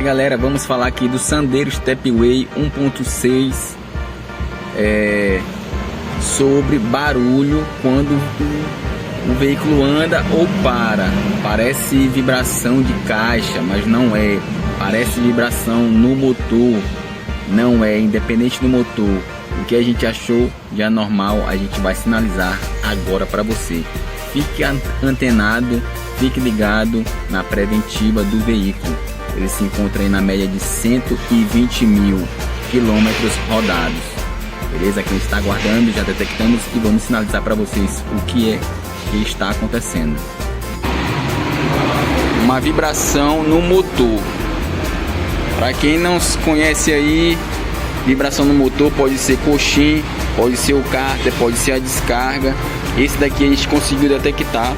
Galera, vamos falar aqui do Sandero Stepway 1.6 sobre barulho quando o veículo anda ou para. Parece vibração de caixa, mas não é. Parece vibração no motor, não é. Independente do motor, o que a gente achou de anormal, a gente vai sinalizar agora para você. Fique antenado, fique ligado na preventiva do veículo. Ele se encontra aí na média de 120 mil quilômetros rodados. Beleza? Que a gente está aguardando, já detectamos e vamos sinalizar para vocês o que é que está acontecendo. Uma vibração no motor. Para quem não conhece aí, vibração no motor pode ser coxim, pode ser o cárter, pode ser a descarga. Esse daqui a gente conseguiu detectar.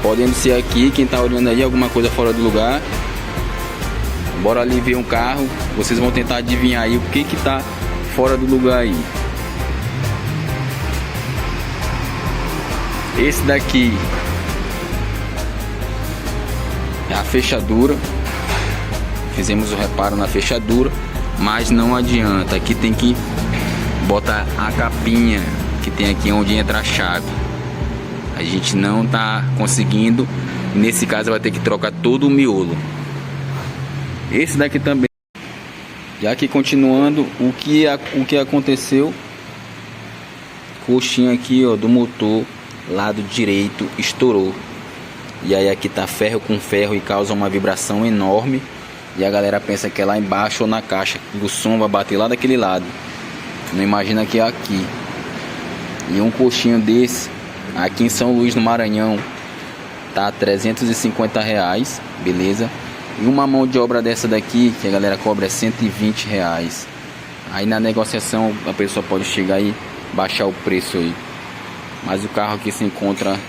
Podendo ser aqui, quem está olhando aí, alguma coisa fora do lugar. Bora ali ver um carro, vocês vão tentar adivinhar aí o que que tá fora do lugar aí. Esse daqui é a fechadura. Fizemos o reparo na fechadura, mas não adianta. Aqui tem que botar a capinha que tem aqui onde entra a chave. A gente não tá conseguindo. Nesse caso vai ter que trocar todo o miolo. Esse daqui também. Já que continuando, o que aconteceu? Coxinha aqui, ó, do motor, lado direito, estourou. E aí aqui tá ferro com ferro e causa uma vibração enorme. E a galera pensa que é lá embaixo ou na caixa, o som vai bater lá daquele lado. Não imagina que é aqui. E um coxinho desse aqui em São Luís, no Maranhão, tá R$350, beleza? E uma mão de obra dessa daqui, que a galera cobra, é R$120. Aí na negociação a pessoa pode chegar e baixar o preço aí. Mas o carro aqui se encontra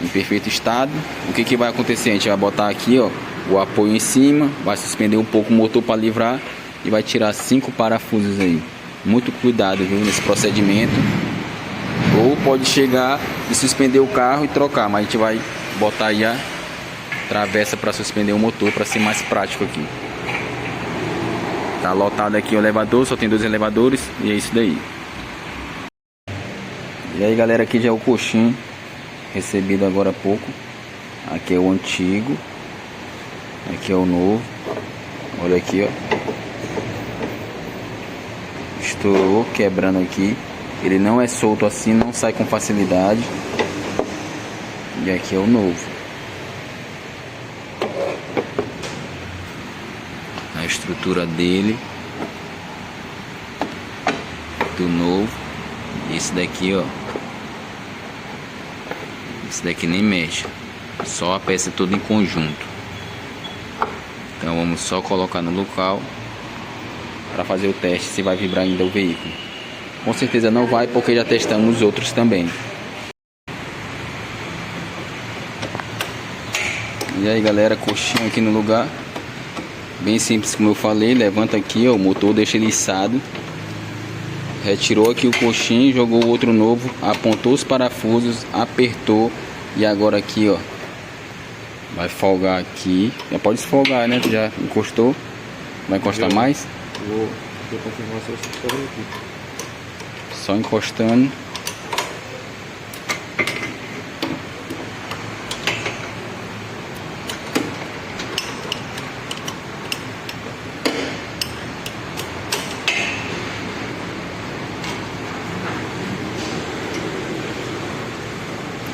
em perfeito estado. O que vai acontecer? A gente vai botar aqui, ó, o apoio em cima, vai suspender um pouco o motor para livrar e vai tirar 5 parafusos aí. Muito cuidado, viu, nesse procedimento. Ou pode chegar e suspender o carro e trocar, mas a gente vai botar aí a travessa para suspender o motor, para ser mais prático aqui. Tá lotado aqui o elevador, só tem 2 elevadores e é isso daí. E aí galera, aqui já é o coxinho recebido agora há pouco. Aqui é o antigo, aqui é o novo. Olha aqui, ó, estourou, quebrando aqui. Ele não é solto assim, não sai com facilidade. E aqui é o novo. A estrutura dele, do novo. Esse daqui, ó, esse daqui nem mexe, só a peça toda em conjunto. Então vamos só colocar no local para fazer o teste se vai vibrar ainda o veículo. Com certeza não vai, porque já testamos os outros também. E aí galera, coxinha aqui no lugar. Bem simples, como eu falei. Levanta aqui, ó, o motor, deixa ele içado. Retirou aqui o coxinho, jogou o outro novo, apontou os parafusos, apertou. E agora aqui, ó, vai folgar aqui. Já pode esfolgar, né? Tu já encostou. Vai encostar mais? Vou confirmar se eu estou aqui. Só encostando.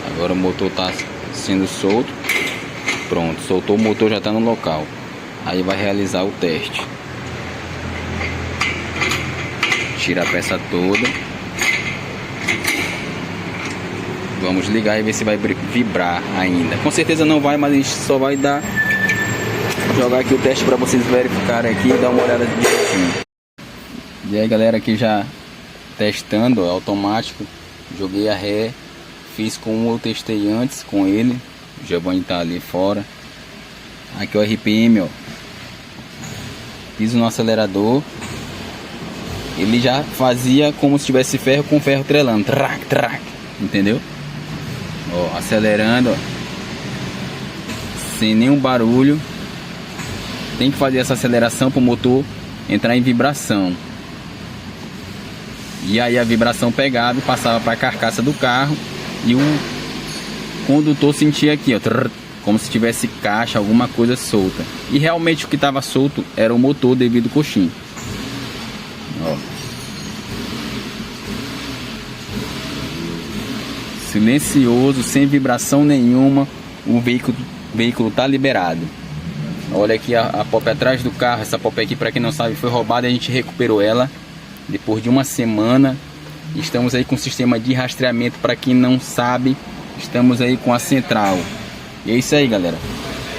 Agora o motor está sendo solto. Pronto, soltou o motor, já está no local. Aí vai realizar o teste. Tira a peça toda. Vamos ligar e ver se vai vibrar ainda. Com certeza não vai, mas a gente só vai jogar aqui o teste para vocês verificarem aqui e dar uma olhada direitinho. E aí galera, aqui já testando, ó, automático. Joguei a ré. Fiz como eu testei antes com ele. O Giovanni tá ali fora. Aqui é o RPM, ó. Piso no acelerador. Ele já fazia como se tivesse ferro com ferro trelando. Trac, trac. Entendeu? Ó, acelerando, ó, sem nenhum barulho. tem que fazer essa aceleração para o motor entrar em vibração. E aí a vibração pegava e passava para a carcaça do carro e o condutor sentia aqui, ó, como se tivesse caixa, alguma coisa solta. E realmente o que estava solto era o motor devido ao coxim. Ó. Silencioso, sem vibração nenhuma, o veículo tá liberado. Olha aqui a pop atrás do carro. Essa pop aqui, para quem não sabe, foi roubada e a gente recuperou ela depois de uma semana. Estamos aí com o sistema de rastreamento. Para quem não sabe, estamos aí com a central. E é isso aí, galera.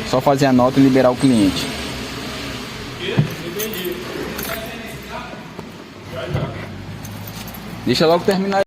Só fazer a nota e liberar o cliente. Deixa logo terminar.